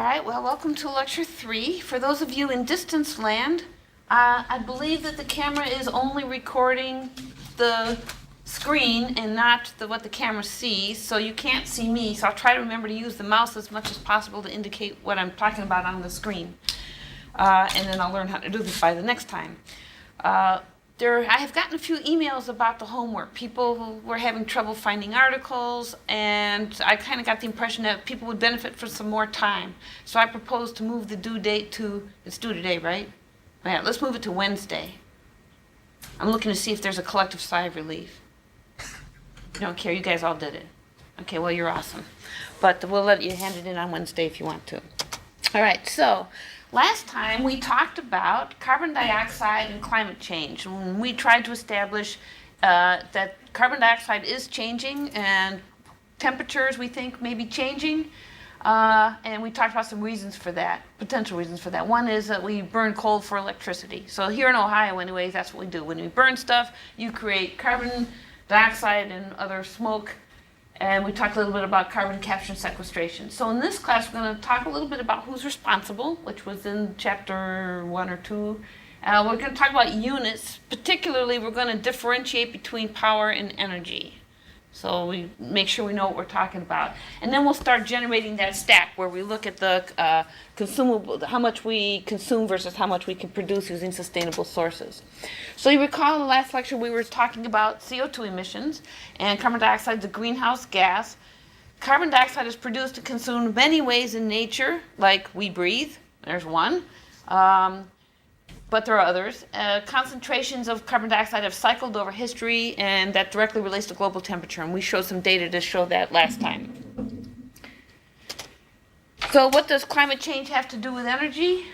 All right, well, welcome to Lecture 3. For those of you in distance land, I believe that the camera is only recording the screen and not what the camera sees, so you can't see me, so I'll try to remember to use the mouse as much as possible to indicate what I'm talking about on the screen. And then I'll learn how to do this by the next time. I have gotten a few emails about the homework. People were having trouble finding articles, and I kind of got the impression that people would benefit from some more time. So I proposed to move the due date to, it's due today, right? Yeah, let's move it to Wednesday. I'm looking to see if there's a collective sigh of relief. You don't care, you guys all did it. Okay, well, you're awesome. But we'll let you hand it in on Wednesday if you want to. All right, so last time we talked about carbon dioxide and climate change. And we tried to establish that carbon dioxide is changing and temperatures we think may be changing. And we talked about some reasons for that, potential reasons for that. One is that we burn coal for electricity. So here in Ohio anyways, that's what we do. When we burn stuff, you create carbon dioxide and other smoke. And we talked a little bit about carbon capture and sequestration. So in this class, we're going to talk a little bit about who's responsible, which was in chapter 1 or 2. We're going to talk about units. Particularly, we're going to differentiate between power and energy. So we make sure we know what we're talking about. And then we'll start generating that stack where we look at the consumable, how much we consume versus how much we can produce using sustainable sources. So you recall in the last lecture we were talking about CO2 emissions, and carbon dioxide is a greenhouse gas. Carbon dioxide is produced and consumed in many ways in nature, like we breathe. There's one. But there are others. Concentrations of carbon dioxide have cycled over history, and that directly relates to global temperature. And we showed some data to show that last time. So what does climate change have to do with energy?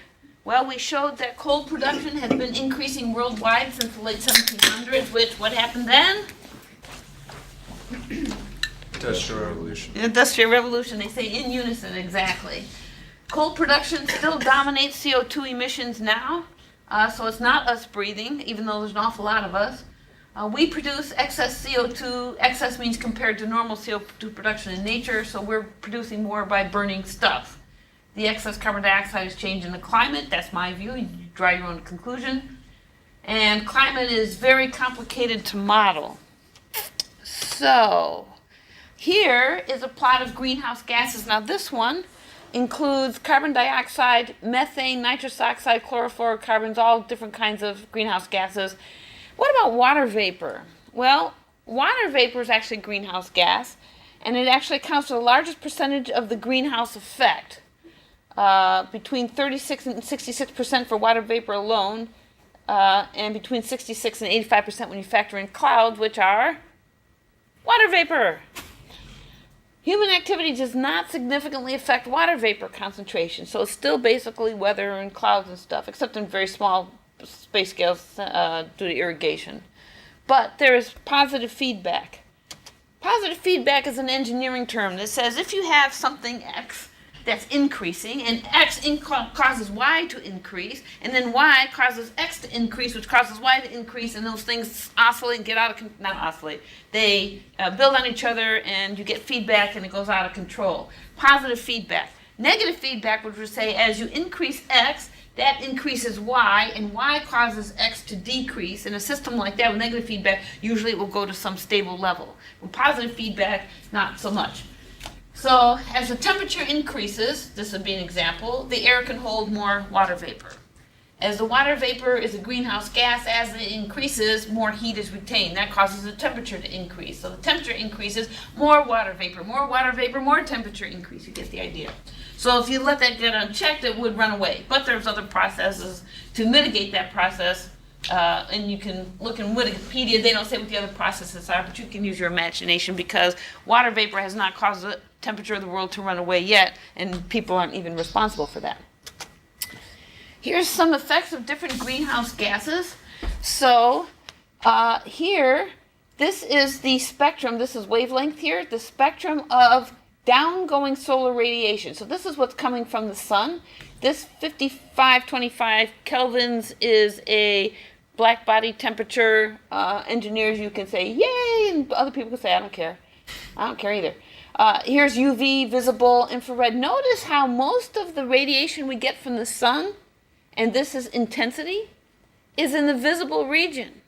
Well, we showed that coal production has been increasing worldwide since the late 1700s, which, what happened then? Industrial Revolution. Industrial Revolution, they say in unison, exactly. Coal production still dominates CO2 emissions now. So it's not us breathing, even though there's an awful lot of us. We produce excess CO2. Excess means compared to normal CO2 production in nature, so we're producing more by burning stuff. The excess carbon dioxide is changing the climate. That's my view. You draw your own conclusion. And climate is very complicated to model. So here is a plot of greenhouse gases. Now this one includes carbon dioxide, methane, nitrous oxide, chlorofluorocarbons, all different kinds of greenhouse gases. What about water vapor? Well, water vapor is actually a greenhouse gas, and it actually accounts for the largest percentage of the greenhouse effect, between 36 and 66% for water vapor alone, and between 66 and 85% when you factor in clouds, which are water vapor. Human activity does not significantly affect water vapor concentration, so it's still basically weather and clouds and stuff, except in very small space scales due to irrigation. But there is positive feedback. Positive feedback is an engineering term that says if you have something X that's increasing, and X causes Y to increase, and then Y causes X to increase, which causes Y to increase, and those things oscillate and get out of, not oscillate, they build on each other, and you get feedback, and it goes out of control. Positive feedback. Negative feedback, which would say as you increase X, that increases Y, and Y causes X to decrease. In a system like that with negative feedback, usually it will go to some stable level. With positive feedback, not so much. So as the temperature increases, this would be an example, the air can hold more water vapor. As the water vapor is a greenhouse gas, as it increases, more heat is retained. That causes the temperature to increase. So the temperature increases, more water vapor, more temperature increase. You get the idea. So if you let that get unchecked, it would run away. But there's other processes to mitigate that process. And you can look in Wikipedia. They don't say what the other processes are, but you can use your imagination because water vapor has not caused the temperature of the world to run away yet, and people aren't even responsible for that. Here's some effects of different greenhouse gases. So here, this is the spectrum. This is wavelength here, the spectrum of downgoing solar radiation. So this is what's coming from the sun. This 5525 kelvins is a black body temperature. Engineers, you can say, yay, and other people can say, I don't care. I don't care either. Here's UV, visible, infrared. Notice how most of the radiation we get from the sun, and this is intensity, is in the visible region.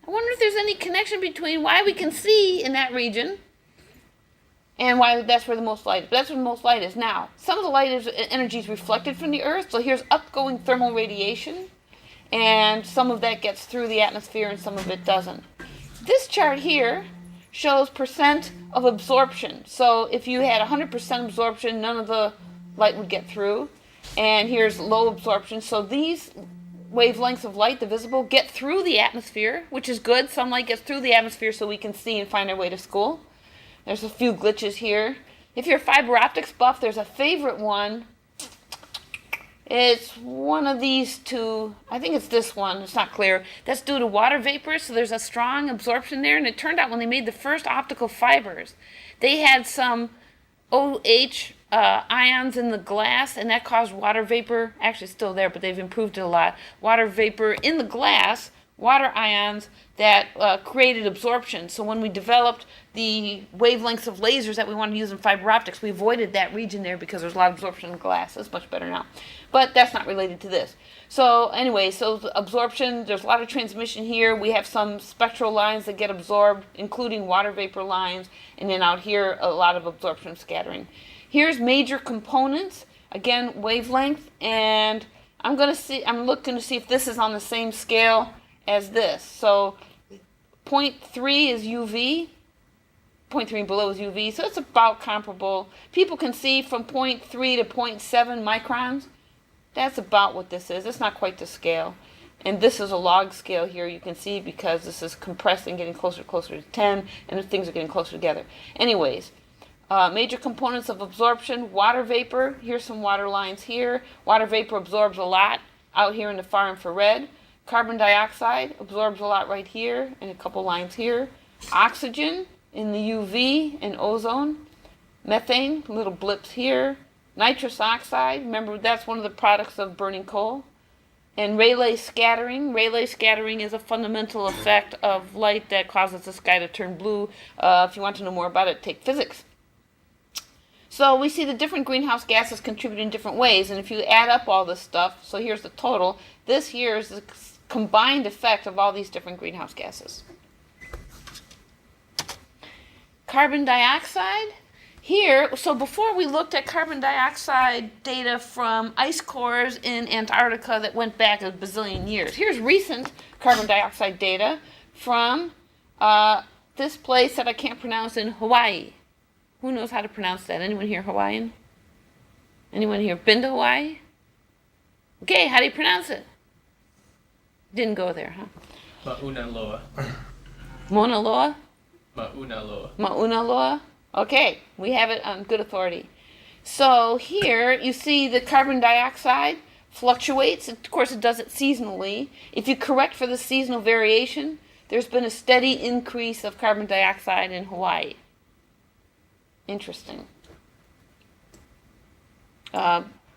I wonder if there's any connection between why we can see in that region and why that's where the most light is. But that's where the most light is. Now, some of the energy is reflected from the Earth, so here's upgoing thermal radiation, and some of that gets through the atmosphere and some of it doesn't. This chart here shows percent of absorption. So if you had 100% absorption, none of the light would get through. And here's low absorption. So these wavelengths of light, the visible, get through the atmosphere, which is good. Sunlight gets through the atmosphere so we can see and find our way to school. There's a few glitches here. If you're a fiber optics buff, there's a favorite one. It's one of these two. I think it's this one. It's not clear. That's due to water vapor, so there's a strong absorption there. And it turned out when they made the first optical fibers, they had some OH ions in the glass, and that caused water vapor. Actually, it's still there, but they've improved it a lot. Water vapor in the glass, water ions that created absorption. So when we developed the wavelengths of lasers that we wanted to use in fiber optics, we avoided that region there because there's a lot of absorption in glass. It's much better now. But that's not related to this. So anyway, so absorption, there's a lot of transmission here. We have some spectral lines that get absorbed, including water vapor lines, and then out here, a lot of absorption scattering. Here's major components, again, wavelength, and I'm looking to see if this is on the same scale as this. So 0.3 is UV, 0.3 and below is UV, so it's about comparable. People can see from 0.3 to 0.7 microns. That's about what this is. It's not quite the scale. And this is a log scale here, you can see, because this is compressed and getting closer to 10, and the things are getting closer together. Anyways, major components of absorption, water vapor. Here's some water lines here. Water vapor absorbs a lot out here in the far infrared. Carbon dioxide absorbs a lot right here, and a couple lines here. Oxygen in the UV and ozone. Methane, little blips here. Nitrous oxide, remember that's one of the products of burning coal. And Rayleigh scattering. Rayleigh scattering is a fundamental effect of light that causes the sky to turn blue. If you want to know more about it, take physics. So we see the different greenhouse gases contribute in different ways, and if you add up all this stuff, so here's the total. This here is the combined effect of all these different greenhouse gases. Carbon dioxide. Here, so before we looked at carbon dioxide data from ice cores in Antarctica that went back a bazillion years. Here's recent carbon dioxide data from this place that I can't pronounce in Hawaii. Who knows how to pronounce that? Anyone here Hawaiian? Anyone here been to Hawaii? Okay, how do you pronounce it? Didn't go there, huh? Mauna Loa. Mauna Loa? Mauna Loa. Mauna Loa? Okay, we have it on good authority. So here you see the carbon dioxide fluctuates. Of course, it does it seasonally. If you correct for the seasonal variation, there's been a steady increase of carbon dioxide in Hawaii. Interesting.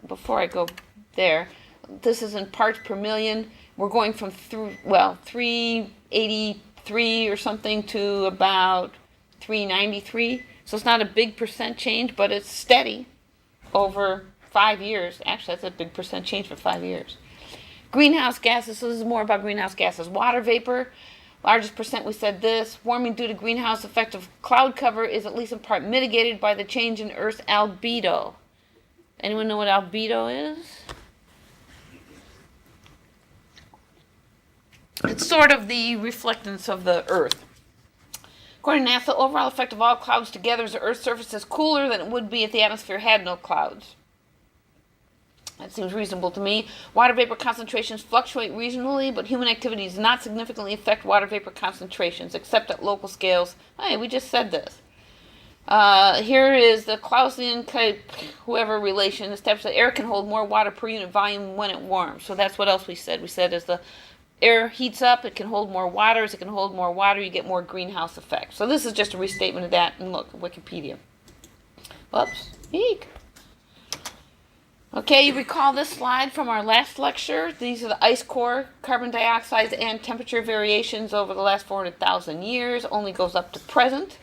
Before I go there, this is in parts per million. We're going from 383 or something to about 393. So it's not a big percent change, but it's steady over 5 years. Actually, that's a big percent change for 5 years. Greenhouse gases, so this is more about greenhouse gases. Water vapor, largest percent, we said this. Warming due to greenhouse effect of cloud cover is at least in part mitigated by the change in Earth's albedo. Anyone know what albedo is? It's sort of the reflectance of the Earth. According to NASA, the overall effect of all clouds together is the Earth's surface is cooler than it would be if the atmosphere had no clouds. That seems reasonable to me. Water vapor concentrations fluctuate regionally, but human activity does not significantly affect water vapor concentrations, except at local scales. Hey, we just said this. Here is the Clausian whoever relation established that air can hold more water per unit volume when it warms. So that's what else we said. We said as the air heats up, it can hold more water. As it can hold more water, you get more greenhouse effect. So this is just a restatement of that. And look, Wikipedia. Whoops. Eek. Okay, you recall this slide from our last lecture. These are the ice core, carbon dioxide, and temperature variations over the last 400,000 years. Only goes up to present.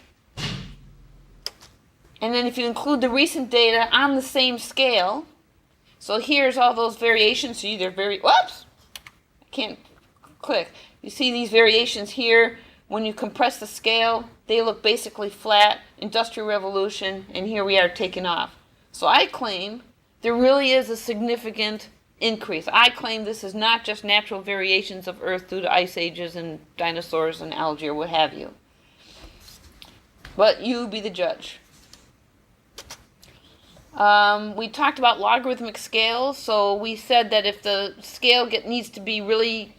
And then if you include the recent data on the same scale, so here's all those variations. So either whoops, I can't click. You see these variations here. When you compress the scale, they look basically flat. Industrial Revolution, and here we are taking off. So I claim there really is a significant increase. I claim this is not just natural variations of Earth due to ice ages and dinosaurs and algae or what have you. But you be the judge. We talked about logarithmic scales, so we said that if the scale needs to be really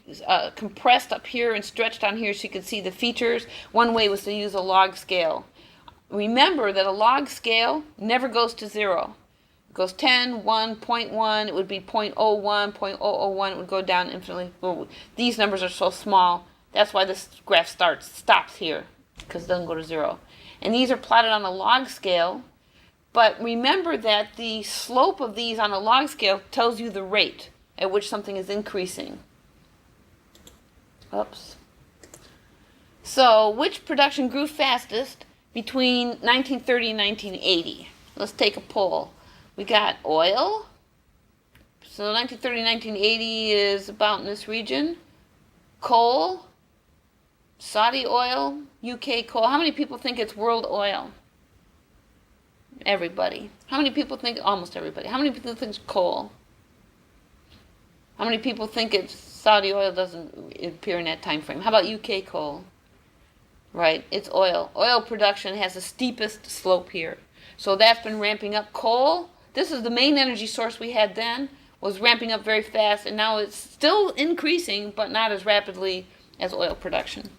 compressed up here and stretched down here so you can see the features, one way was to use a log scale. Remember that a log scale never goes to 0. It goes 10, 1, 0.1, it would be 0.01, 0.001, it would go down infinitely. Well, these numbers are so small, that's why this graph stops here, because it doesn't go to 0. And these are plotted on a log scale. But remember that the slope of these on a log scale tells you the rate at which something is increasing. Oops. So, which production grew fastest between 1930 and 1980? Let's take a poll. We got oil. So 1930 1980 is about in this region. Coal. Saudi oil. UK coal. How many people think it's world oil? Everybody. How many people think, almost everybody, how many people think it's coal? How many people think it's Saudi oil doesn't appear in that time frame? How about UK coal? Right, it's oil. Oil production has the steepest slope here. So that's been ramping up. Coal, this is the main energy source we had then, was ramping up very fast, and now it's still increasing, but not as rapidly as oil production.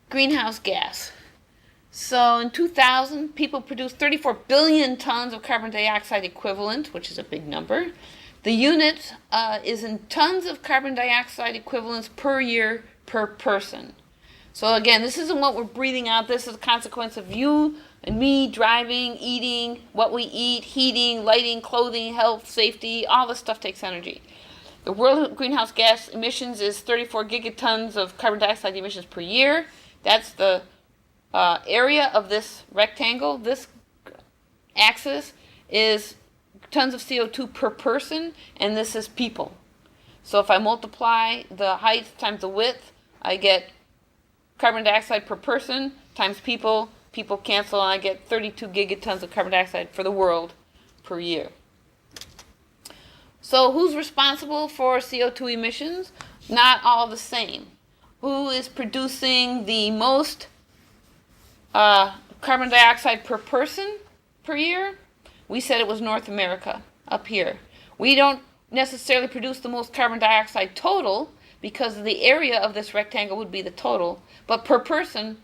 Greenhouse gas. So in 2000, people produced 34 billion tons of carbon dioxide equivalent, which is a big number. The unit is in tons of carbon dioxide equivalents per year per person. So again, this isn't what we're breathing out. This is a consequence of you and me driving, eating, what we eat, heating, lighting, clothing, health, safety. All this stuff takes energy. The world greenhouse gas emissions is 34 gigatons of carbon dioxide emissions per year. That's the area of this rectangle. This axis is tons of CO2 per person, and this is people. So if I multiply the height times the width, I get carbon dioxide per person times people. People cancel, and I get 32 gigatons of carbon dioxide for the world per year. So who's responsible for CO2 emissions? Not all the same. Who is producing the most carbon dioxide per person per year? We said it was North America, up here. We don't necessarily produce the most carbon dioxide total, because the area of this rectangle would be the total, but per person,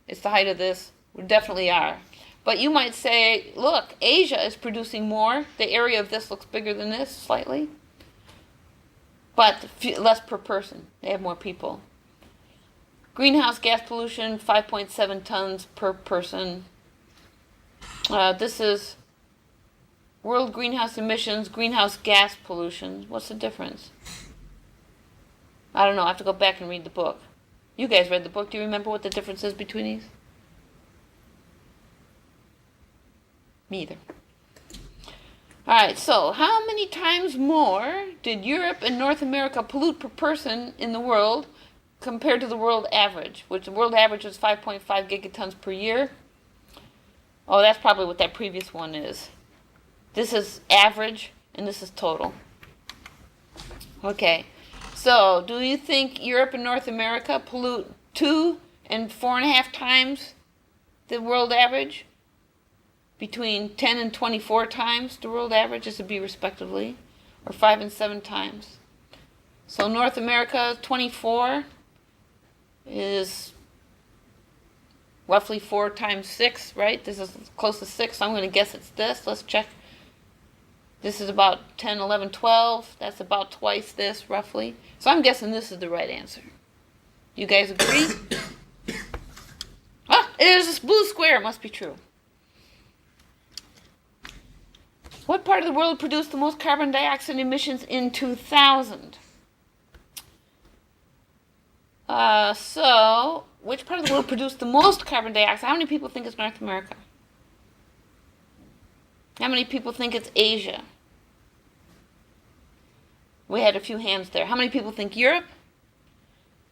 it's the height of this, we definitely are. But you might say, look, Asia is producing more. The area of this looks bigger than this, slightly. But less per person. They have more people. Greenhouse gas pollution, 5.7 tons per person. This is world greenhouse emissions, greenhouse gas pollution. What's the difference? I don't know. I have to go back and read the book. You guys read the book. Do you remember what the difference is between these? Me either. Alright, so how many times more did Europe and North America pollute per person in the world compared to the world average? Which the world average was 5.5 gigatons per year. Oh, that's probably what that previous one is. This is average, and this is total. Okay, so do you think Europe and North America pollute 2 and 4.5 times the world average? Between 10 and 24 times the world average, this would be respectively, or 5 and 7 times. So North America, 24 is roughly 4 times 6, right? This is close to 6, so I'm going to guess it's this. Let's check. This is about 10, 11, 12. That's about twice this, roughly. So I'm guessing this is the right answer. You guys agree? Ah, there's this blue square. It must be true. What part of the world produced the most carbon dioxide emissions in 2000? So which part of the world produced the most carbon dioxide? How many people think it's North America? How many people think it's Asia? We had a few hands there. How many people think Europe?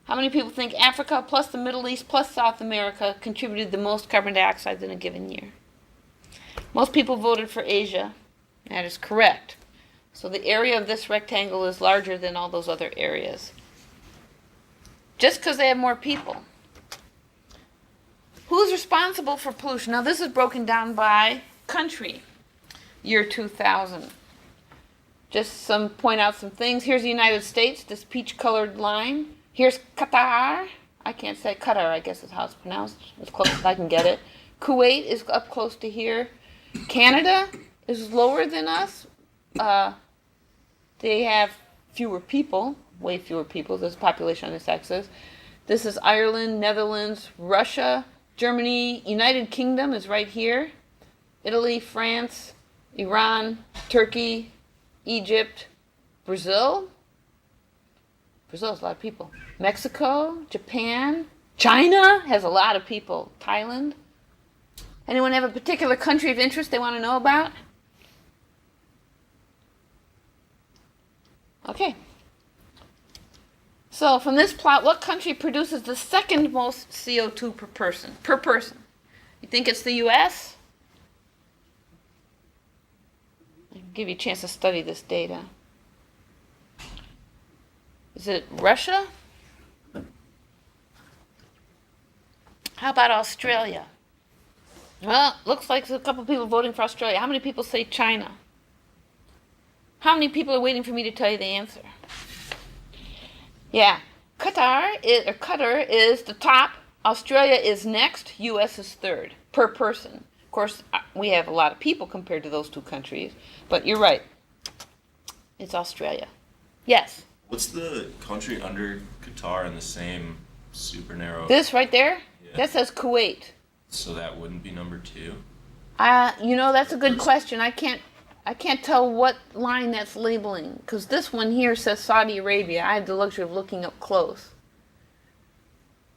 How many people think Africa plus the Middle East plus South America contributed the most carbon dioxide in a given year? Most people voted for Asia. That is correct. So the area of this rectangle is larger than all those other areas. Just because they have more people. Who's responsible for pollution? Now this is broken down by country. Year 2000. Just point out some things. Here's the United States, this peach-colored line. Here's Qatar. I can't say Qatar, I guess is how it's pronounced. As close as I can get it. Kuwait is up close to here. Canada is lower than us. They have fewer people, way fewer people. There's a population on this axis. This is Ireland, Netherlands, Russia, Germany, United Kingdom is right here. Italy, France, Iran, Turkey, Egypt, Brazil. Brazil has a lot of people. Mexico, Japan, China has a lot of people. Thailand. Anyone have a particular country of interest they want to know about? Okay. So from this plot, what country produces the second most CO2 per person? Per person. You think it's the U.S.? I'll give you a chance to study this data. Is it Russia? How about Australia? Well, looks like there's a couple people voting for Australia. How many people say China? How many people are waiting for me to tell you the answer? Yeah, Qatar is the top. Australia is next. U.S. is third per person. Of course, we have a lot of people compared to those two countries, but you're right. It's Australia. Yes. What's the country under Qatar in the same super narrow? This right there? Yeah. That says Kuwait. So that wouldn't be number 2? That's a good question. I can't tell what line that's labeling, because this one here says Saudi Arabia. I had the luxury of looking up close.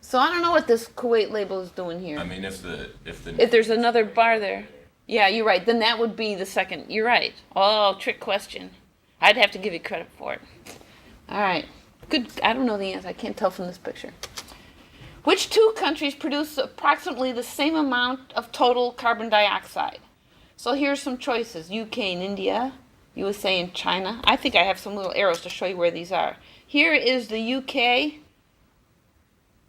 So I don't know what this Kuwait label is doing here. I mean, if there's another bar there. Yeah, you're right. Then that would be the second. You're right. Oh, trick question. I'd have to give you credit for it. All right. Good. I don't know the answer. I can't tell from this picture. Which two countries produce approximately the same amount of total carbon dioxide? So here's some choices. UK and India, USA and China. I think I have some little arrows to show you where these are. Here is the UK,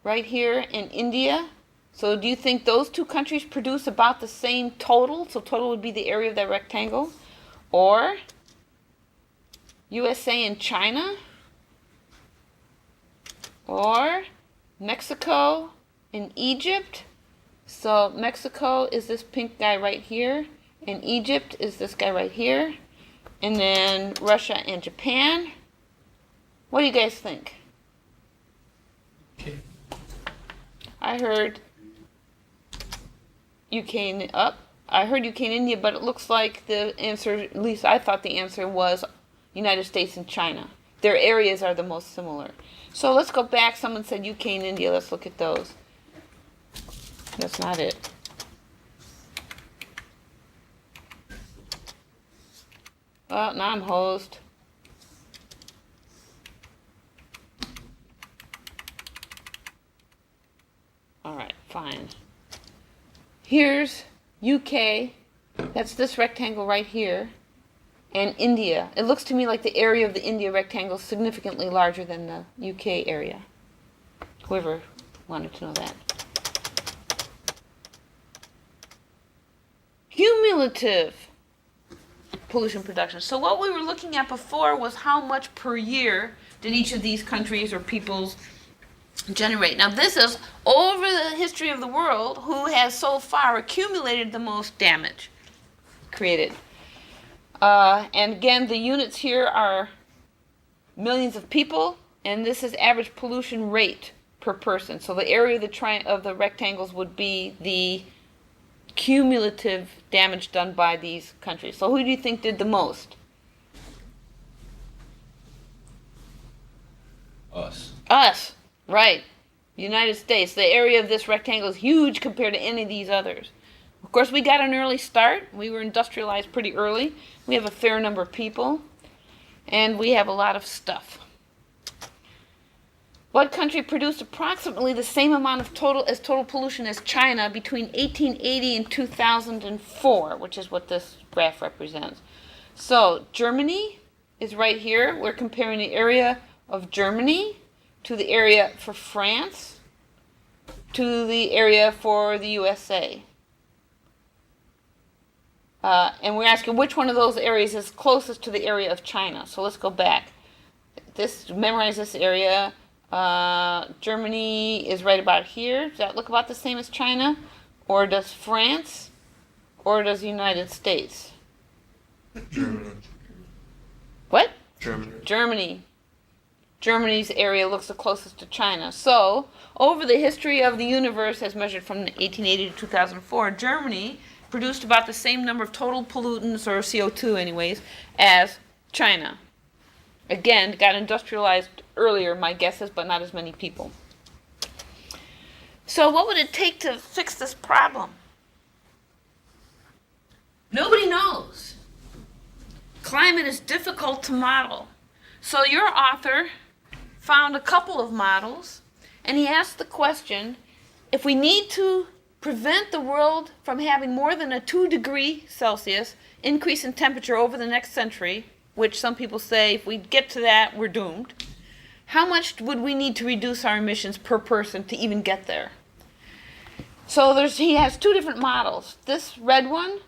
right here in India. So do you think those two countries produce about the same total? So total would be the area of that rectangle. Or USA and China. Or Mexico and Egypt. So Mexico is this pink guy right here. And Egypt is this guy right here. And then Russia and Japan. What do you guys think? Okay. I heard UK and I heard UK and India, but it looks like the answer, at least I thought the answer was United States and China. Their areas are the most similar. So let's go back. Someone said UK and India. Let's look at those. That's not it. Well, now I'm hosed. All right, fine. Here's UK. That's this rectangle right here. And India. It looks to me like the area of the India rectangle is significantly larger than the UK area. Whoever wanted to know that. Cumulative pollution production. So what we were looking at before was how much per year did each of these countries or peoples generate. Now this is over the history of the world who has so far accumulated the most damage created. And again, the units here are millions of people, and this is average pollution rate per person. So the area of the rectangles would be the cumulative damage done by these countries. So who do you think did the most? Us. Us, right. United States. The area of this rectangle is huge compared to any of these others. Of course, we got an early start. We were industrialized pretty early. We have a fair number of people. And we have a lot of stuff. What country produced approximately the same amount of total pollution as China between 1880 and 2004, which is what this graph represents? So Germany is right here. We're comparing the area of Germany to the area for France to the area for the USA. And we're asking which one of those areas is closest to the area of China. So let's go back. Memorize this area. Germany is right about here. Does that look about the same as China? Or does France? Or does the United States? Germany. What? Germany. Germany. Germany's area looks the closest to China. So, over the history of the universe as measured from 1880 to 2004, Germany produced about the same number of total pollutants, or CO2 anyways, as China. Again, got industrialized earlier, my guess is, but not as many people. So what would it take to fix this problem? Nobody knows. Climate is difficult to model. So your author found a couple of models, and he asked the question, if we need to prevent the world from having more than a 2 °C increase in temperature over the next century, which some people say if we get to that, we're doomed, how much would we need to reduce our emissions per person to even get there? So he has two different models. This red one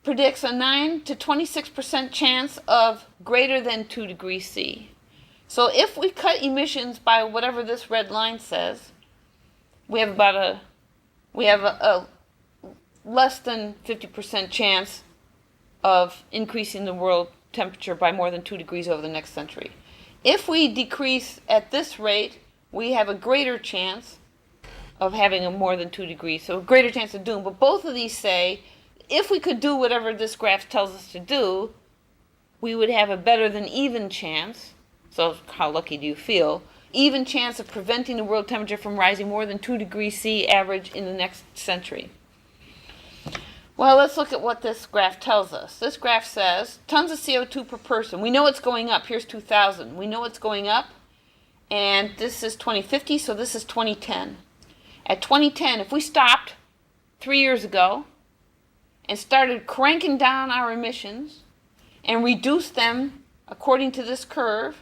predicts a 9 to 26% chance of greater than 2 °C. So if we cut emissions by whatever this red line says, we have a less than 50% chance of increasing the world temperature by more than 2 degrees over the next century. If we decrease at this rate, we have a greater chance of having a more than 2 degrees, so a greater chance of doom. But both of these say, if we could do whatever this graph tells us to do, we would have a better than even chance, so how lucky do you feel, even chance of preventing the world temperature from rising more than 2 °C average in the next century. Well, let's look at what this graph tells us. This graph says tons of CO2 per person. We know it's going up. Here's 2000. We know it's going up. And this is 2050, so this is 2010. At 2010, if we stopped 3 years ago and started cranking down our emissions and reduced them according to this curve,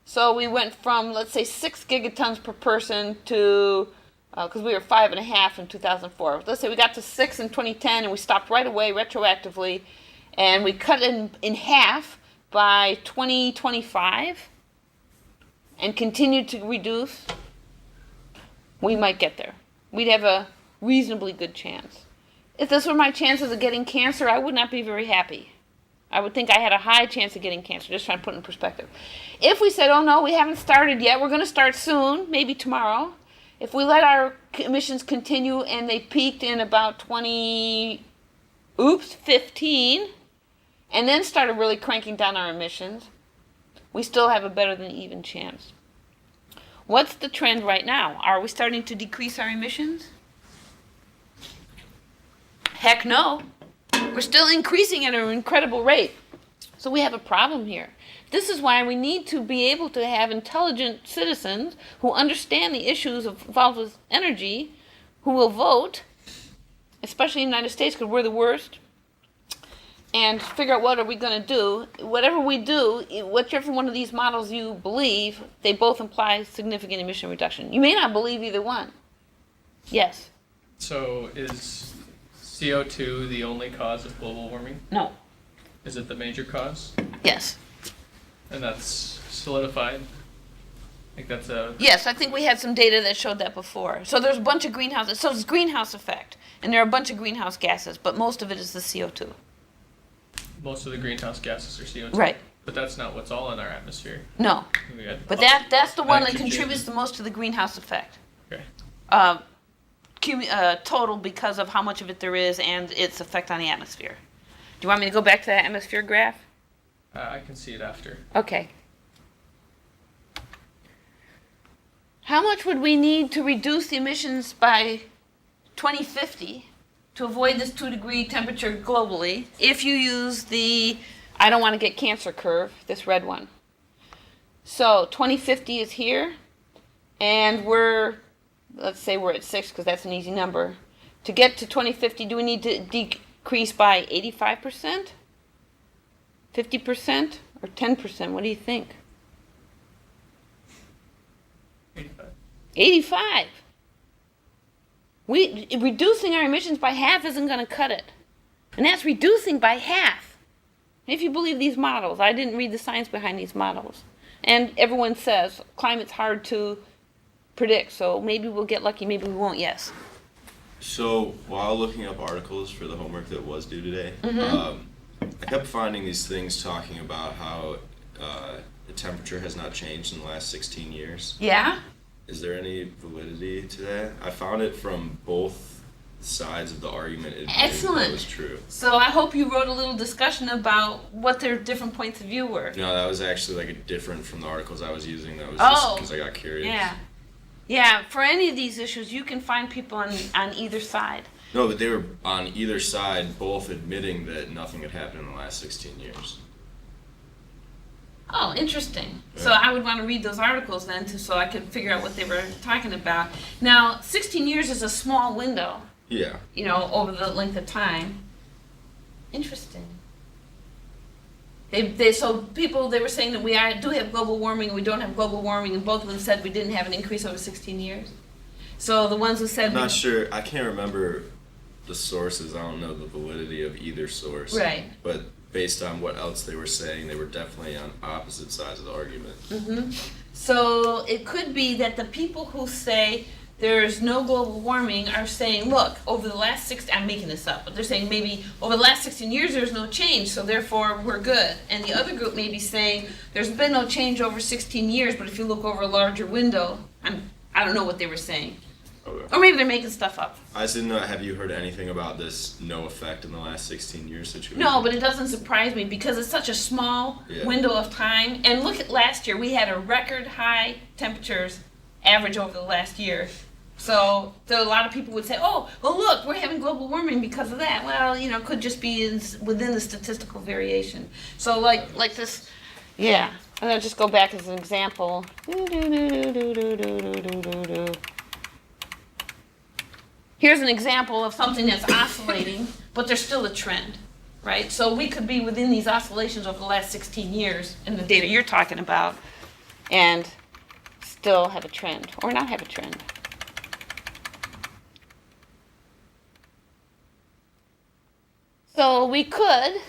so we went from, let's say, 6 gigatons per person to, because we were 5.5 in 2004. Let's say we got to 6 in 2010 and we stopped right away retroactively, and we cut it in half by 2025 and continued to reduce, we might get there. We'd have a reasonably good chance. If this were my chances of getting cancer, I would not be very happy. I would think I had a high chance of getting cancer, just trying to put it in perspective. If we said, oh no, we haven't started yet, we're going to start soon, maybe tomorrow, if we let our emissions continue and they peaked in about 15, and then started really cranking down our emissions, we still have a better than even chance. What's the trend right now? Are we starting to decrease our emissions? Heck no. We're still increasing at an incredible rate. So we have a problem here. This is why we need to be able to have intelligent citizens who understand the issues involved with energy, who will vote, especially in the United States because we're the worst, and figure out what are we going to do. Whatever we do, whichever one of these models you believe, they both imply significant emission reduction. You may not believe either one. Yes? So is CO2 the only cause of global warming? No. Is it the major cause? Yes. And that's solidified? I think that's a... Yes, I think we had some data that showed that before. So there's a bunch of greenhouses. So it's greenhouse effect. And there are a bunch of greenhouse gases, but most of it is the CO2. Most of the greenhouse gases are CO2? Right. But that's not what's all in our atmosphere. No. We got But that's the one that nitrogen. contributes the most to the greenhouse effect. Okay. Total because of how much of it there is and its effect on the atmosphere. Do you want me to go back to that atmosphere graph? I can see it after. Okay. How much would we need to reduce the emissions by 2050 to avoid this 2-degree temperature globally if you use the I don't want to get cancer curve, this red one? So 2050 is here, and let's say we're at 6 because that's an easy number. To get to 2050, do we need to decrease by 85%, 50%, or 10%? What do you think? 85. 85. Reducing our emissions by half isn't going to cut it. And that's reducing by half. If you believe these models, I didn't read the science behind these models. And everyone says climate's hard to predict, so maybe we'll get lucky, maybe we won't, yes. So while looking up articles for the homework that was due today, I kept finding these things talking about how the temperature has not changed in the last 16 years. Yeah? Is there any validity to that? I found it from both sides of the argument. Excellent. That was true. So I hope you wrote a little discussion about what their different points of view were. No, that was actually like a different from the articles I was using. That was Oh. just because I got curious. Yeah. Yeah, for any of these issues, you can find people on either side. No, but they were on either side, both admitting that nothing had happened in the last 16 years. Oh, interesting. Yeah. So I would want to read those articles then so I could figure out what they were talking about. Now, 16 years is a small window, Yeah. over the length of time. Interesting. So people, they were saying that we do have global warming and we don't have global warming, and both of them said we didn't have an increase over 16 years. So the ones who said... I'm not sure. I can't remember the sources. I don't know the validity of either source. Right. But based on what else they were saying, they were definitely on opposite sides of the argument. Mm-hmm. So it could be that the people who say there's no global warming are saying, look, over the last I'm making this up, but they're saying maybe over the last 16 years there's no change, so therefore we're good. And the other group may be saying there's been no change over 16 years, but if you look over a larger window, I don't know what they were saying. Okay. Or maybe they're making stuff up. I just didn't know. Have you heard anything about this no effect in the last 16 years situation? No, but it doesn't surprise me because it's such a small window of time. And look at last year, we had a record high temperatures average over the last year. So a lot of people would say, oh, well, look, we're having global warming because of that. Well, it could just be within the statistical variation. So like this, yeah. And I'll just go back as an example. Here's an example of something that's oscillating, but there's still a trend, right? So we could be within these oscillations over the last 16 years in the data you're talking about and still have a trend or not have a trend. So we gotta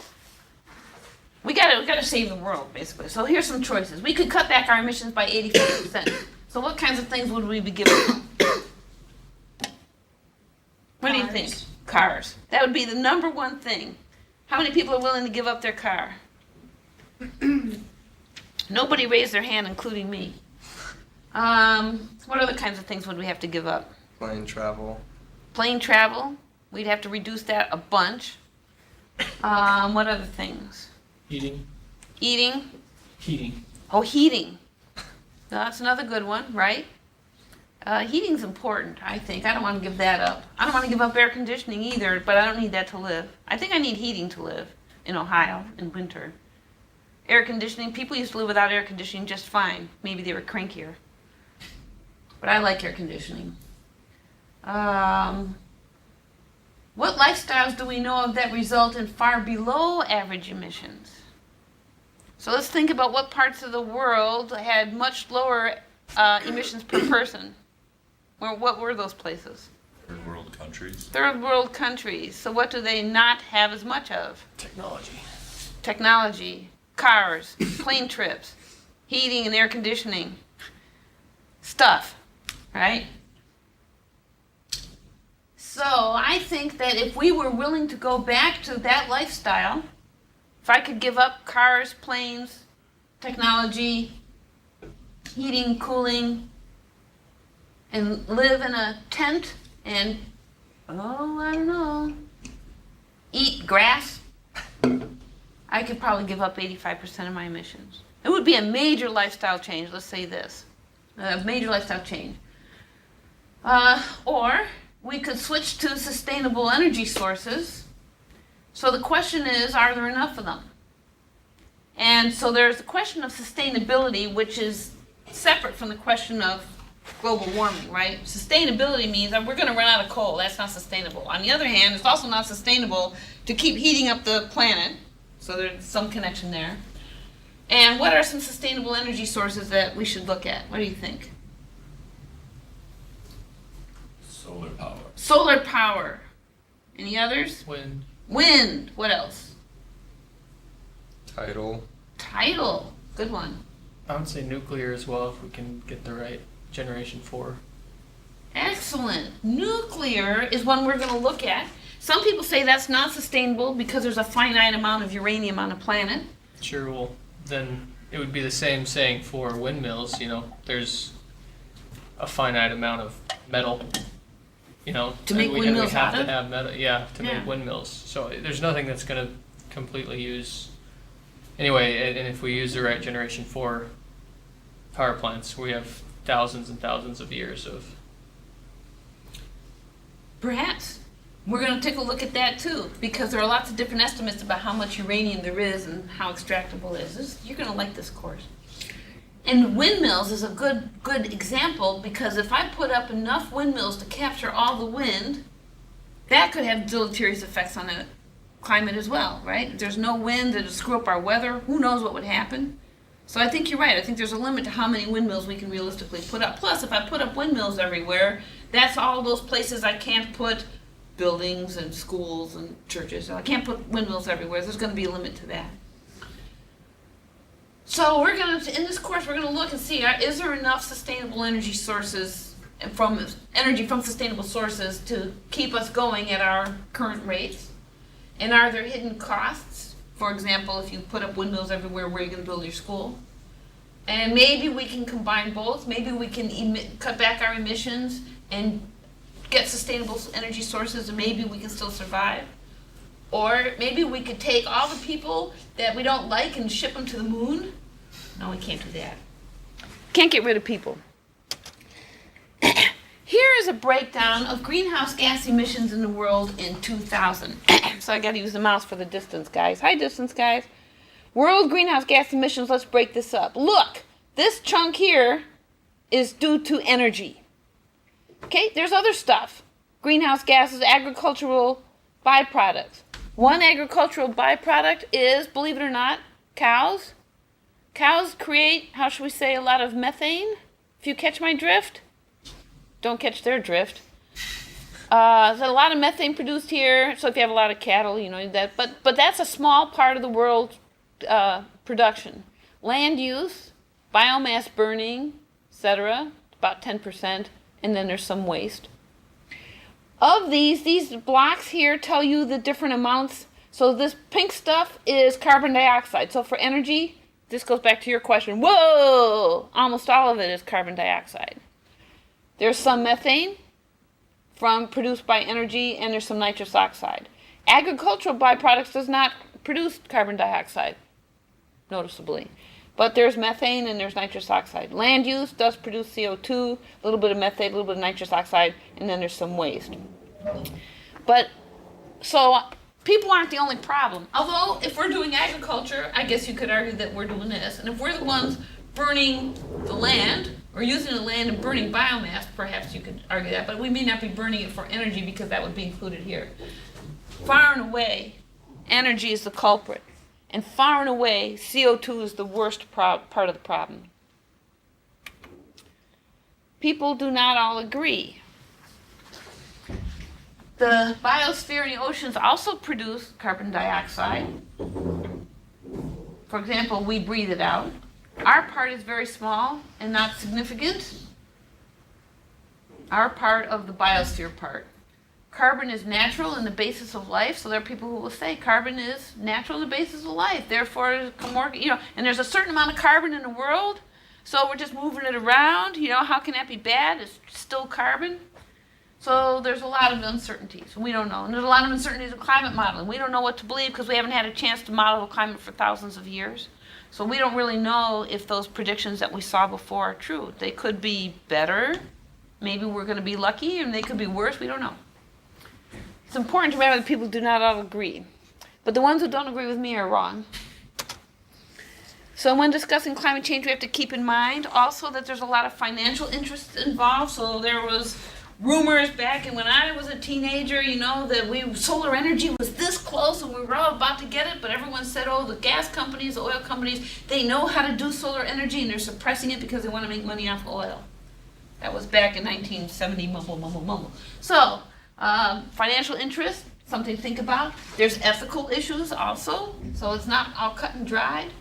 save the world, basically. So here's some choices. We could cut back our emissions by 85%. So what kinds of things would we be giving up? What do you think? Cars. That would be the number one thing. How many people are willing to give up their car? Nobody raised their hand, including me. What other kinds of things would we have to give up? Plane travel. Plane travel. We'd have to reduce that a bunch. What other things? Eating. Eating. Heating. Oh, heating. That's another good one, right? Heating's important, I think. I don't want to give that up. I don't want to give up air conditioning either, but I don't need that to live. I think I need heating to live in Ohio in winter. Air conditioning, people used to live without air conditioning just fine. Maybe they were crankier. But I like air conditioning. What lifestyles do we know of that result in far below average emissions? So let's think about what parts of the world had much lower emissions per person. What were those places? Third world countries. Third world countries. So what do they not have as much of? Technology. Technology, cars, plane trips, heating and air conditioning, stuff, right? So I think that if we were willing to go back to that lifestyle, if I could give up cars, planes, technology, heating, cooling, and live in a tent and, I don't know, eat grass, I could probably give up 85% of my emissions. It would be a major lifestyle change, let's say this. A major lifestyle change. Or we could switch to sustainable energy sources. So the question is, are there enough of them? And so there's the question of sustainability, which is separate from the question of global warming, right? Sustainability means that we're going to run out of coal. That's not sustainable. On the other hand, it's also not sustainable to keep heating up the planet. So there's some connection there. And what are some sustainable energy sources that we should look at? What do you think? Solar power. Solar power. Any others? Wind. Wind. What else? Tidal. Tidal. Good one. I would say nuclear as well if we can get the right generation 4. Excellent. Nuclear is one we're going to look at. Some people say that's not sustainable because there's a finite amount of uranium on the planet. Sure, well, then it would be the same saying for windmills, there's a finite amount of metal, To make and windmills we have out to of? have metal, Yeah. make windmills. So there's nothing that's going to completely use, anyway, and if we use the right generation 4 power plants, we have thousands and thousands of years of. Perhaps. We're going to take a look at that too, because there are lots of different estimates about how much uranium there is and how extractable it is. You're going to like this course. And windmills is a good example, because if I put up enough windmills to capture all the wind, that could have deleterious effects on the climate as well, right? If there's no wind, it'll screw up our weather. Who knows what would happen? So I think you're right. I think there's a limit to how many windmills we can realistically put up. Plus, if I put up windmills everywhere, that's all those places I can't put buildings and schools and churches. I can't put windmills everywhere. There's going to be a limit to that. So in this course, we're going to look and see, is there enough sustainable energy sources from sustainable sources to keep us going at our current rates? And are there hidden costs? For example, if you put up windmills everywhere, where are you going to build your school? And maybe we can combine both. Maybe we can cut back our emissions and get sustainable energy sources, and maybe we can still survive. Or maybe we could take all the people that we don't like and ship them to the moon. No, we can't do that. Can't get rid of people. Here is a breakdown of greenhouse gas emissions in the world in 2000. So I got to use the mouse for the distance, guys. Hi, distance, guys. World greenhouse gas emissions, let's break this up. Look, this chunk here is due to energy. Okay, there's other stuff. Greenhouse gases, agricultural byproducts. One agricultural byproduct is, believe it or not, cows. Cows create, how should we say, a lot of methane, if you catch my drift. Don't catch their drift. There's a lot of methane produced here, so if you have a lot of cattle, that. But that's a small part of the world production. Land use, biomass burning, etc., about 10%, and then there's some waste. Of these blocks here tell you the different amounts. So this pink stuff is carbon dioxide. So for energy, this goes back to your question. Whoa! Almost all of it is carbon dioxide. There's some methane produced by energy, and there's some nitrous oxide. Agricultural byproducts does not produce carbon dioxide, noticeably. But there's methane and there's nitrous oxide. Land use does produce CO2, a little bit of methane, a little bit of nitrous oxide, and then there's some waste. But, so, people aren't the only problem. Although, if we're doing agriculture, I guess you could argue that we're doing this. And if we're the ones burning the land, or using the land and burning biomass, perhaps you could argue that. But we may not be burning it for energy, because that would be included here. Far and away, energy is the culprit. And far and away, CO2 is the worst part of the problem. People do not all agree. The biosphere and the oceans also produce carbon dioxide. For example, we breathe it out. Our part is very small and not significant. Our part of the biosphere part. Carbon is natural and the basis of life, so there are people who will say carbon is natural and the basis of life. Therefore, and there's a certain amount of carbon in the world, so we're just moving it around. How can that be bad? It's still carbon. So there's a lot of uncertainties. We don't know. And there's a lot of uncertainties in climate modeling. We don't know what to believe because we haven't had a chance to model the climate for thousands of years. So we don't really know if those predictions that we saw before are true. They could be better. Maybe we're going to be lucky, and they could be worse. We don't know. It's important to remember that people do not all agree. But the ones who don't agree with me are wrong. So when discussing climate change, we have to keep in mind also that there's a lot of financial interests involved. So there was rumors back when I was a teenager, that solar energy was this close and we were all about to get it, but everyone said, oh, the gas companies, the oil companies, they know how to do solar energy and they're suppressing it because they want to make money off oil. That was back in 1970, mumble. So, financial interest, something to think about. There's ethical issues also, so it's not all cut and dried.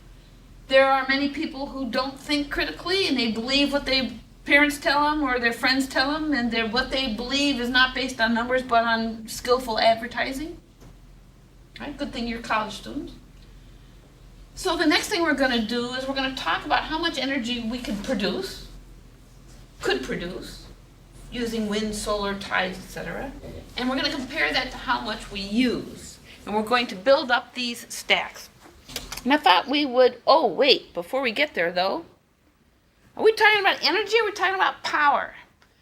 There are many people who don't think critically and they believe what their parents tell them or their friends tell them, and what they believe is not based on numbers but on skillful advertising. Right? Good thing you're college students. So the next thing we're going to do is we're going to talk about how much energy we could produce using wind, solar, tides, etc. And we're going to compare that to how much we use. And we're going to build up these stacks. And I thought we would, before we get there though, are we talking about energy or are we talking about power?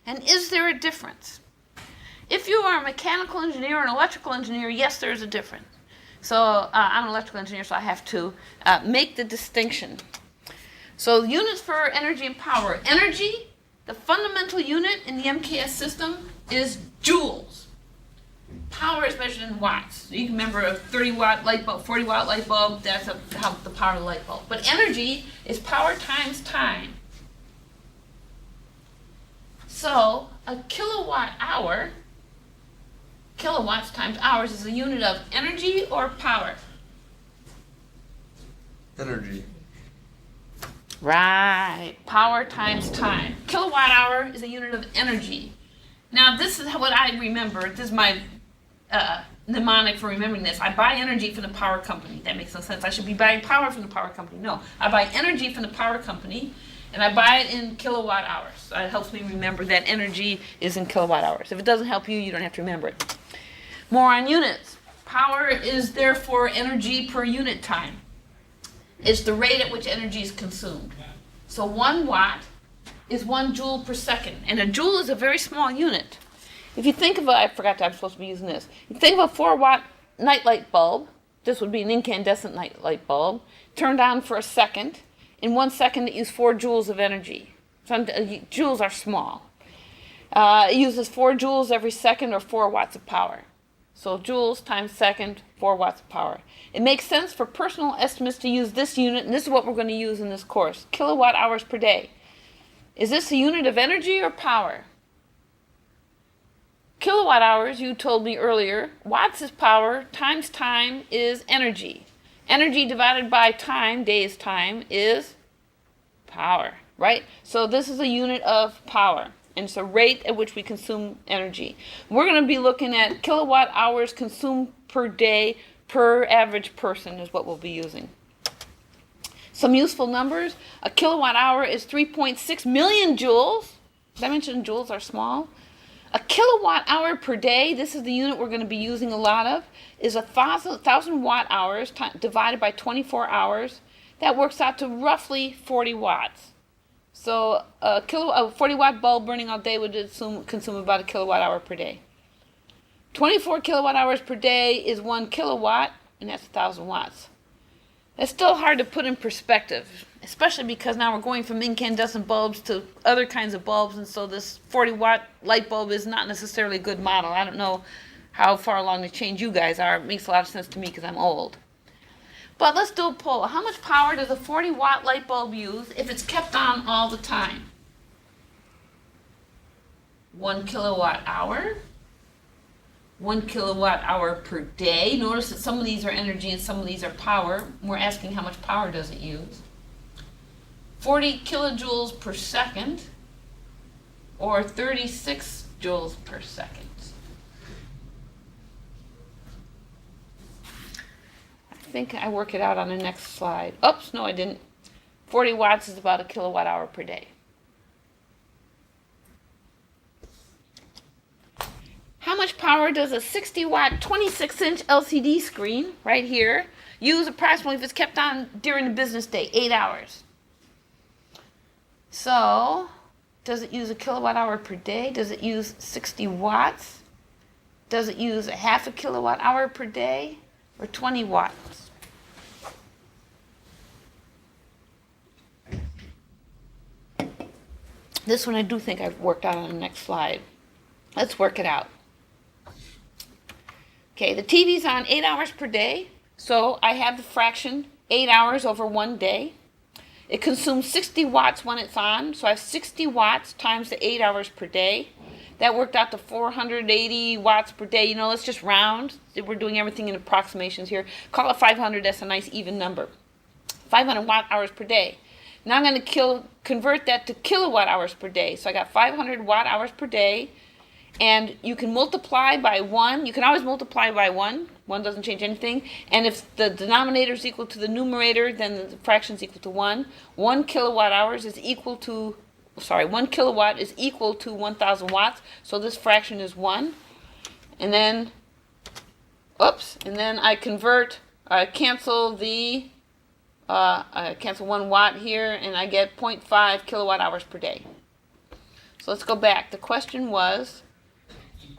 And is there a difference? If you are a mechanical engineer or an electrical engineer, yes, there is a difference. So I'm an electrical engineer, so I have to make the distinction. So units for energy and power. Energy, the fundamental unit in the MKS system is joules. Power is measured in watts. You can remember a 30-watt light bulb, 40-watt light bulb, that's how the power of the light bulb. But energy is power times time. So a kilowatt hour, kilowatts times hours, is a unit of energy or power? Energy. Right, power times time. Kilowatt hour is a unit of energy. Now this is what I remember. This is my mnemonic for remembering this. I buy energy from the power company. That makes no sense. I should be buying power from the power company. No, I buy energy from the power company, and I buy it in kilowatt hours. It helps me remember that energy is in kilowatt hours. If it doesn't help you, you don't have to remember it. More on units. Power is therefore energy per unit time. It's the rate at which energy is consumed. So 1 watt is 1 joule per second, and a joule is a very small unit. If you think of I'm supposed to be using this. You think of a 4-watt nightlight bulb. This would be an incandescent nightlight bulb, turned on for a second. In 1 second, it uses 4 joules of energy. Joules are small. It uses 4 joules every second, or 4 watts of power. So joules times second, 4 watts of power. It makes sense for personal estimates to use this unit, and this is what we're going to use in this course. Kilowatt hours per day. Is this a unit of energy or power? Kilowatt hours, you told me earlier, watts is power, times time is energy. Energy divided by time, days time, is power, right? So this is a unit of power, and it's a rate at which we consume energy. We're going to be looking at kilowatt hours consumed per day per average person is what we'll be using. Some useful numbers. A kilowatt hour is 3.6 million joules. Did I mention joules are small? A kilowatt hour per day, this is the unit we're going to be using a lot of, is 1,000 watt hours divided by 24 hours. That works out to roughly 40 watts. So a 40-watt bulb burning all day would consume about a kilowatt hour per day. 24 kilowatt hours per day is 1 kilowatt, and that's 1,000 watts. That's still hard to put in perspective, especially because now we're going from incandescent bulbs to other kinds of bulbs, and so this 40-watt light bulb is not necessarily a good model. I don't know how far along the change you guys are. It makes a lot of sense to me because I'm old. But let's do a poll. How much power does a 40-watt light bulb use if it's kept on all the time? 1 kilowatt hour? 1 kilowatt hour per day. Notice that some of these are energy and some of these are power. We're asking how much power does it use. 40 kilojoules per second, or 36 joules per second. I think I work it out on the next slide. Oops, no I didn't. 40 watts is about a kilowatt hour per day. How much power does a 60-watt, 26-inch LCD screen right here use approximately, if it's kept on during the business day, 8 hours. So, does it use a kilowatt hour per day? Does it use 60 watts? Does it use a half a kilowatt hour per day? Or 20 watts? This one I do think I've worked out on the next slide. Let's work it out. Okay, the TV's on 8 hours per day, so I have the fraction 8 hours over 1 day. It consumes 60 watts when it's on, so I have 60 watts times the 8 hours per day. That worked out to 480 watts per day. You know, let's just round. We're doing everything in approximations here. Call it 500, that's a nice even number. 500 watt hours per day. Now I'm going to convert that to kilowatt hours per day. So I got 500 watt hours per day, and you can multiply by 1. You can always multiply by 1. 1 doesn't change anything. And if the denominator is equal to the numerator, then the fraction is equal to 1. 1 kilowatt hours is equal to, 1 kilowatt is equal to 1,000 watts. So this fraction is 1. And then, I cancel the I cancel 1 watt here, and I get 0.5 kilowatt hours per day. So let's go back. The question was,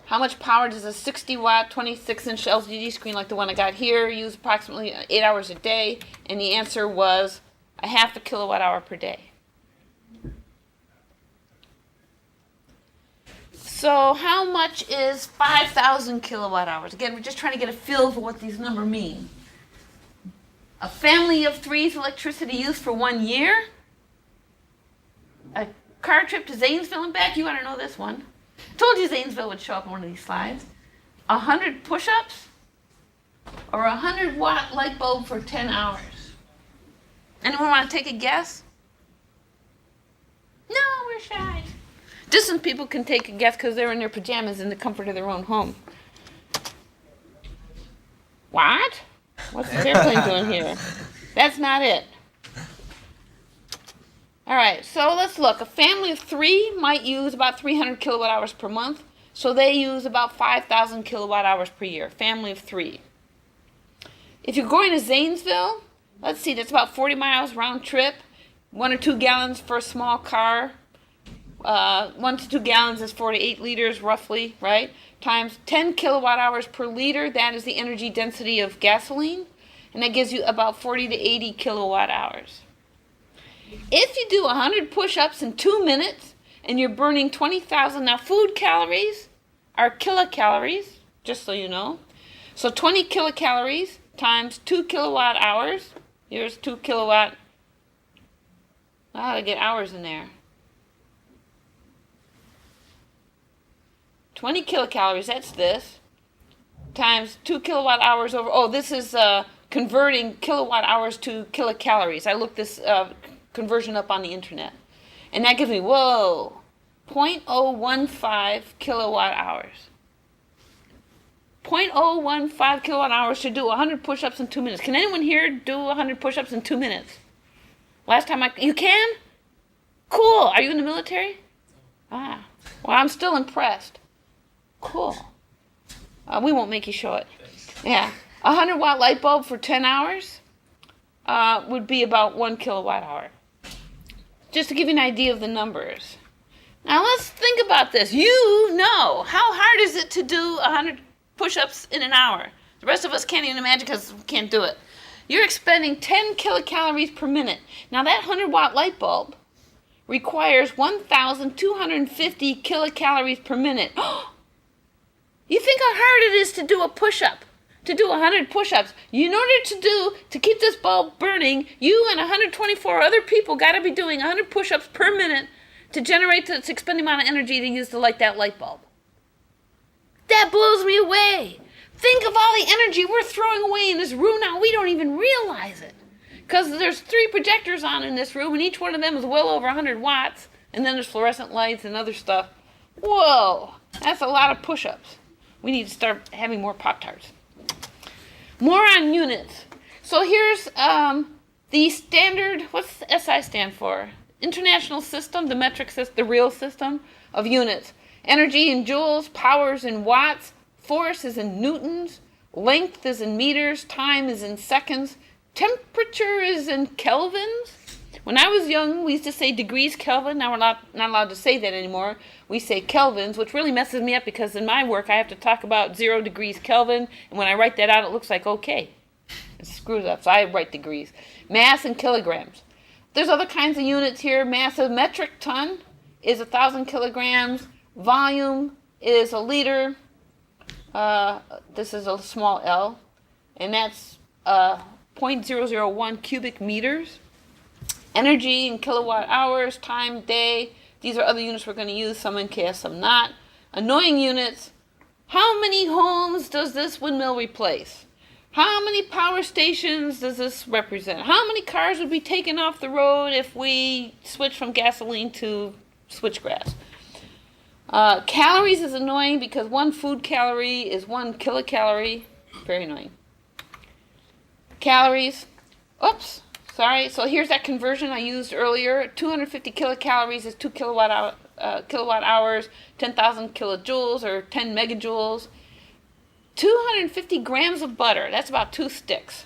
how much power does a 60 watt, 26 inch LCD screen like the one I got here use approximately 8 hours a day? And the answer was a half a kilowatt hour per day. So how much is 5,000 kilowatt hours? Again, we're just trying to get a feel for what these numbers mean. A family of 3's electricity use for 1 year. A car trip to Zanesville and back. You ought to know this one. I told you Zanesville would show up on one of these slides. 100 push-ups or a 100 watt light bulb for 10 hours. Anyone want to take a guess? No, we're shy. Distant people can take a guess because they're in their pajamas in the comfort of their own home. What? What's this airplane doing here? That's not it. All right, so let's look. A family of 3 might use about 300 kilowatt hours per month, so they use about 5,000 kilowatt hours per year. Family of 3. If you're going to Zanesville, let's see, that's about 40 miles round trip. 1 or 2 gallons for a small car. 1 to 2 gallons is 48 liters roughly, right? Times 10 kilowatt hours per liter, that is the energy density of gasoline, and that gives you about 40 to 80 kilowatt hours. If you do 100 push-ups in 2 minutes and you're burning 20,000, now food calories are kilocalories, just so you know. So 20 kilocalories times 2 kilowatt hours, here's 2 kilowatt, how to get hours in there? 20 kilocalories, that's this, times 2 kilowatt hours over, this is converting kilowatt hours to kilocalories. I looked this conversion up on the internet. And that gives me, 0.015 kilowatt hours. 0.015 kilowatt hours to do 100 push-ups in 2 minutes. Can anyone here do 100 push-ups in 2 minutes? Last time you can? Cool. Are you in the military? Well, I'm still impressed. Cool. We won't make you show it. Yeah. A 100 watt light bulb for 10 hours would be about 1 kilowatt hour. Just to give you an idea of the numbers. Now let's think about this. You know, how hard is it to do 100 push-ups in an hour? The rest of us can't even imagine because we can't do it. You're expending 10 kilocalories per minute. Now that 100 watt light bulb requires 1,250 kilocalories per minute. You think how hard it is to do a push-up, to do 100 push-ups. In order to keep this bulb burning, you and 124 other people got to be doing 100 push-ups per minute to generate the expended amount of energy to use to light that light bulb. That blows me away. Think of all the energy we're throwing away in this room now. We don't even realize it. Because there's 3 projectors on in this room, and each one of them is well over 100 watts. And then there's fluorescent lights and other stuff. Whoa, that's a lot of push-ups. We need to start having more Pop-Tarts. More on units. So here's the standard, what's the SI stand for? International system, the metric system, the real system of units. Energy in joules, powers in watts, force is in newtons, Length is in meters. Time is in seconds. Temperature is in kelvins. When I was young, we used to say degrees Kelvin. Now we're not allowed to say that anymore. We say kelvins, which really messes me up because in my work I have to talk about 0 degrees Kelvin, and when I write that out, it looks like okay. It screws up, so I write degrees. Mass in kilograms. There's other kinds of units here. Mass of metric ton is 1,000 kilograms. Volume is a liter. This is a small L, and that's 0.001 cubic meters. Energy in kilowatt hours, time, day. These are other units we're going to use, some in KS, some not. Annoying units. How many homes does this windmill replace? How many power stations does this represent? How many cars would be taken off the road if we switch from gasoline to switchgrass? Calories is annoying because 1 food calorie is 1 kilocalorie. Very annoying. Calories. Oops. Sorry. So here's that conversion I used earlier. 250 kilocalories is 2 kilowatt hours, 10,000 kilojoules or 10 megajoules. 250 grams of butter. That's about 2 sticks.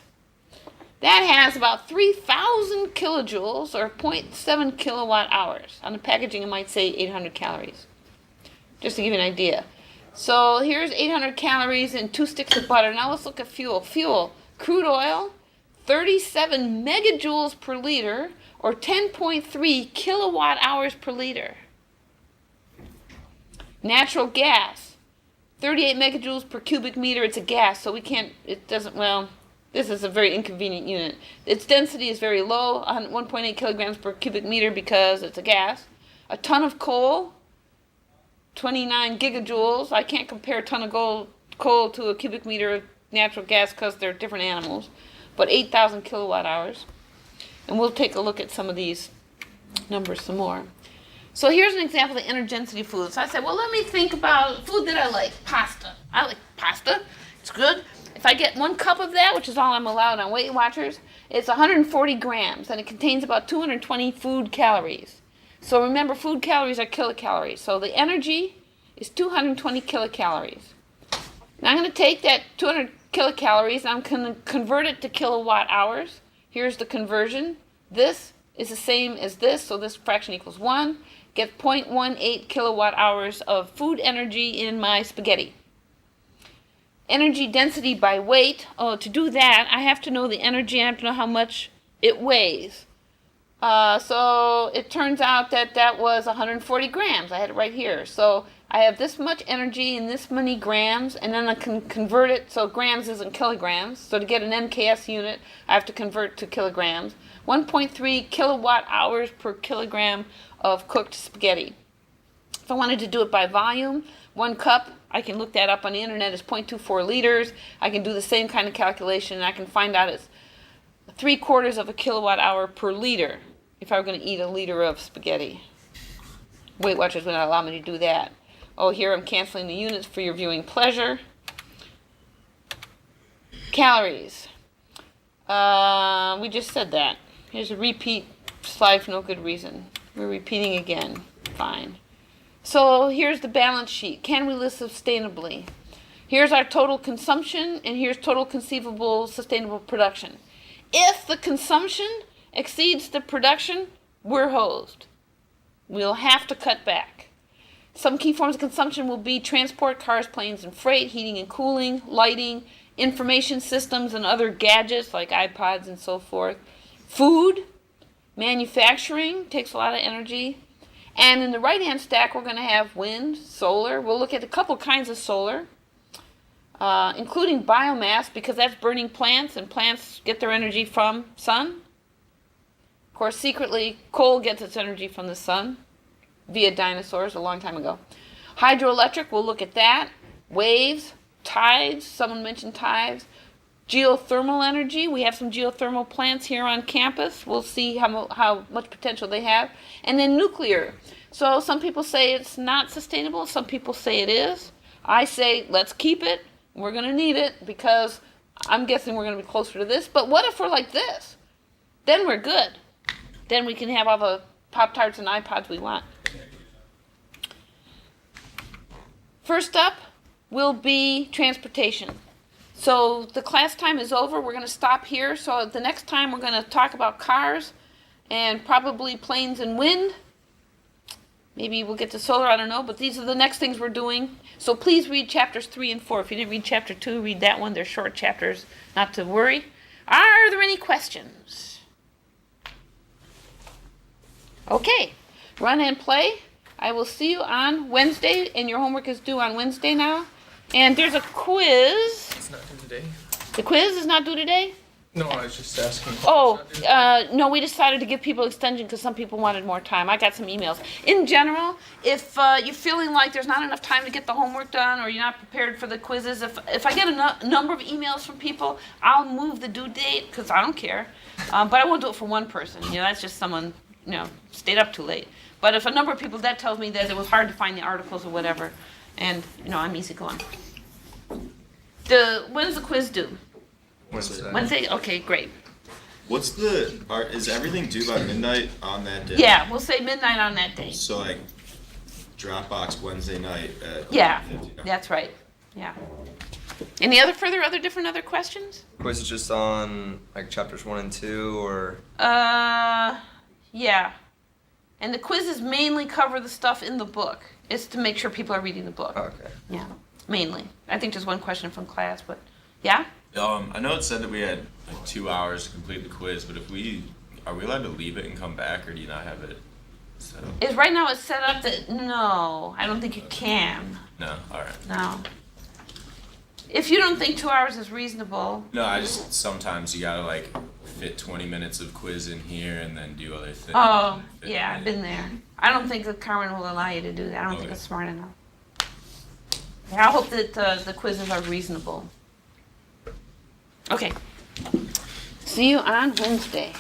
That has about 3,000 kilojoules or 0.7 kilowatt hours. On the packaging, it might say 800 calories. Just to give you an idea. So here's 800 calories and 2 sticks of butter. Now let's look at fuel. Fuel. Crude oil. 37 megajoules per liter, or 10.3 kilowatt hours per liter. Natural gas, 38 megajoules per cubic meter. It's a gas, so this is a very inconvenient unit. Its density is very low, 1.8 kilograms per cubic meter because it's a gas. A ton of coal, 29 gigajoules. I can't compare a ton of coal to a cubic meter of natural gas because they're different animals. But 8,000 kilowatt hours. And we'll take a look at some of these numbers some more. So here's an example of the energy density food. So I said, well, let me think about food that I like. Pasta. I like pasta. It's good. If I get 1 cup of that, which is all I'm allowed on Weight Watchers, it's 140 grams, and it contains about 220 food calories. So remember, food calories are kilocalories. So the energy is 220 kilocalories. Now I'm going to take that 200 kilocalories, I'm going to convert it to kilowatt hours. Here's the conversion. This is the same as this, so this fraction equals 1. Get 0.18 kilowatt hours of food energy in my spaghetti. Energy density by weight. Oh, to do that, I have to know the energy. I have to know how much it weighs. So it turns out that was 140 grams. I had it right here. So I have this much energy in this many grams, and then I can convert it, so grams isn't kilograms. So to get an MKS unit, I have to convert to kilograms. 1.3 kilowatt hours per kilogram of cooked spaghetti. If I wanted to do it by volume, 1 cup, I can look that up on the internet, is 0.24 liters. I can do the same kind of calculation, and I can find out it's 3/4 of a kilowatt hour per liter if I were going to eat a liter of spaghetti. Weight Watchers would not allow me to do that. Oh, here I'm canceling the units for your viewing pleasure. Calories. We just said that. Here's a repeat slide for no good reason. We're repeating again. Fine. So here's the balance sheet. Can we live sustainably? Here's our total consumption, and here's total conceivable sustainable production. If the consumption exceeds the production, we're hosed. We'll have to cut back. Some key forms of consumption will be transport, cars, planes, and freight, heating and cooling, lighting, information systems and other gadgets like iPods and so forth. Food, manufacturing takes a lot of energy. And in the right-hand stack, we're going to have wind, solar. We'll look at a couple kinds of solar, including biomass, because that's burning plants, and plants get their energy from sun. Of course, secretly, coal gets its energy from the sun via dinosaurs a long time ago. Hydroelectric, we'll look at that. Waves, tides, someone mentioned tides. Geothermal energy, we have some geothermal plants here on campus. We'll see how much potential they have. And then nuclear. So some people say it's not sustainable, some people say it is. I say let's keep it. We're going to need it because I'm guessing we're going to be closer to this. But what if we're like this? Then we're good. Then we can have all the Pop-Tarts and iPods we want. First up will be transportation. So the class time is over. We're going to stop here. So the next time we're going to talk about cars and probably planes and wind. Maybe we'll get to solar, I don't know, but these are the next things we're doing. So please read chapters 3 and 4. If you didn't read chapter 2, read that one. They're short chapters, not to worry. Are there any questions? Okay, run and play. I will see you on Wednesday, and your homework is due on Wednesday now. And there's a quiz. It's not due today. The quiz is not due today? No, I was just asking. Oh, no, we decided to give people extension because some people wanted more time. I got some emails. In general, if you're feeling like there's not enough time to get the homework done or you're not prepared for the quizzes, if I get a number of emails from people, I'll move the due date because I don't care. But I won't do it for one person. You know, that's just someone, you know, stayed up too late. But if a number of people, that tells me that it was hard to find the articles or whatever. And, you know, I'm easygoing. When's the quiz due? Wednesday? Okay, great. Is everything due by midnight on that day? Yeah, we'll say midnight on that day. So like, Dropbox Wednesday night at Yeah, 11:50. that's right. Yeah. Any other other questions? Quiz is just on like chapters 1 and 2, or Yeah. And the quizzes mainly cover the stuff in the book. It's to make sure people are reading the book. oh, okay. Yeah, mainly. I think just one question from class, but yeah? I know it said that we had like 2 hours to complete the quiz, but are we allowed to leave it and come back, or do you not have it set up? Right now it's set up that, no, I don't think you can. No, all right. No. If you don't think 2 hours is reasonable. No, sometimes you gotta like fit 20 minutes of quiz in here and then do other things. Oh, yeah, I've been there. I don't think that Carmen will allow you to do that. I don't think Okay. it's smart enough. Yeah, I hope that the quizzes are reasonable. Okay. See you on Wednesday.